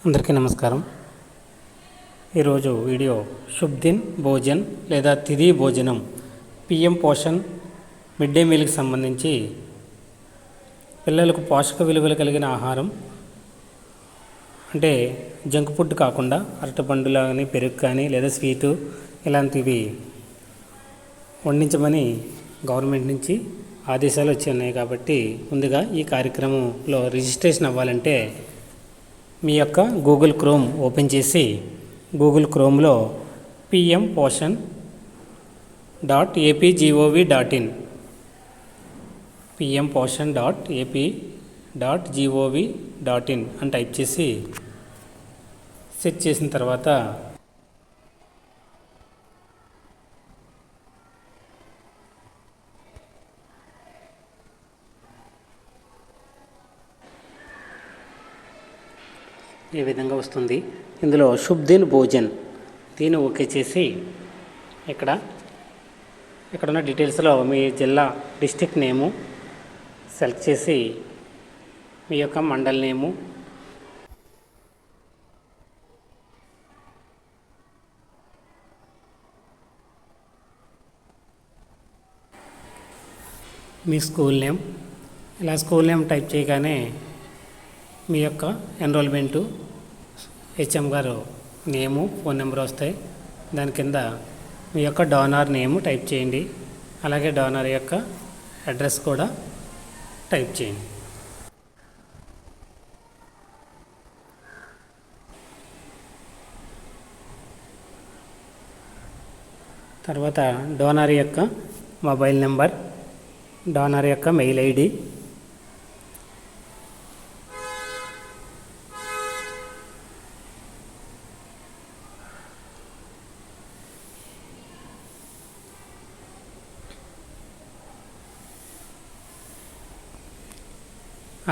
అందరికీ నమస్కారం. ఈరోజు వీడియో శుభ్ దిన్ భోజన్ లేదా తిథి భోజనం పిఎం పోషణ్ మిడ్ డే మీల్కి సంబంధించి పిల్లలకు పోషక విలువలు కలిగిన ఆహారం అంటే జంక్ ఫుడ్ కాకుండా అరటిపండులు కానీ పెరుగు కానీ లేదా స్వీటు ఇలాంటివి వండించమని గవర్నమెంట్ నుంచి ఆదేశాలు వచ్చి ఉన్నాయి. కాబట్టి ముందుగా ఈ కార్యక్రమంలో రిజిస్ట్రేషన్ అవ్వాలంటే మీ యొక్క గూగుల్ క్రోమ్ ఓపెన్ చేసి గూగుల్ క్రోమ్లో pmposhan.apgov.in pmposhan.ap.gov.in అని టైప్ చేసి సెర్చ్ చేసిన తర్వాత ఈ విధంగా వస్తుంది. ఇందులో శుభ్ దిన్ భోజన్ దీన్ని ఓకే చేసి ఇక్కడున్న డీటెయిల్స్లో మీ జిల్లా డిస్ట్రిక్ట్ నేము సెలెక్ట్ చేసి మీ యొక్క మండల్ నేము, మీ స్కూల్ నేమ్, ఇలా స్కూల్ నేమ్ టైప్ చేయగానే మీ యొక్క ఎన్రోల్మెంటు, హెచ్ఎం గారు నేము, ఫోన్ నెంబర్ వస్తాయి. దాని కింద మీ యొక్క డోనార్ నేము టైప్ చేయండి. అలాగే డోనార్ యొక్క అడ్రస్ కూడా టైప్ చేయండి. తర్వాత డోనార్ యొక్క మొబైల్ నెంబర్, డోనార్ యొక్క మెయిల్ ఐడి,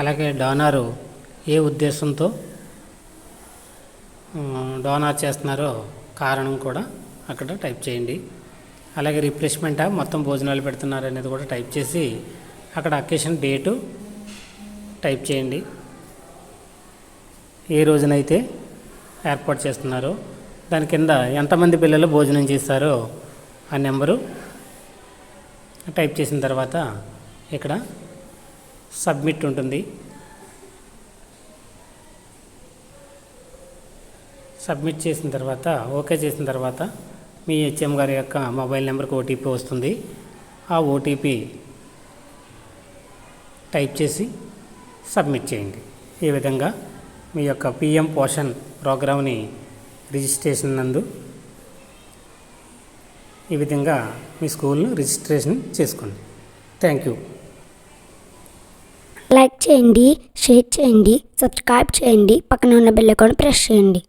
అలాగే డోనారు ఏ ఉద్దేశంతో డోనార్ చేస్తున్నారో కారణం కూడా అక్కడ టైప్ చేయండి. అలాగే రిప్లేస్మెంటా మొత్తం భోజనాలు పెడుతున్నారు అనేది కూడా టైప్ చేసి అక్కడ అకేషన్ డేటు టైప్ చేయండి. ఏ రోజునైతే ఏర్పాటు చేస్తున్నారో దాని కింద ఎంతమంది పిల్లలు భోజనం చేస్తారో ఆ నెంబరు టైప్ చేసిన తర్వాత ఇక్కడ సబ్మిట్ ఉంటుంది. సబ్మిట్ చేసిన తర్వాత ఓకే చేసిన తర్వాత మీ హెచ్ఎం గారి యొక్క మొబైల్ నెంబర్కి ఓటీపీ వస్తుంది. ఆ ఓటీపీ టైప్ చేసి సబ్మిట్ చేయండి. ఈ విధంగా మీ యొక్క పిఎం పోషణ్ ప్రోగ్రామ్ని రిజిస్ట్రేషన్ నందు ఈ విధంగా మీ స్కూల్ను రిజిస్ట్రేషన్ చేసుకోండి. Thank you. లైక్ చేయండి, షేర్ చేయండి, సబ్స్క్రైబ్ చేయండి, పక్కన ఉన్న బెల్ ఐకాన్ ప్రెస్ చేయండి.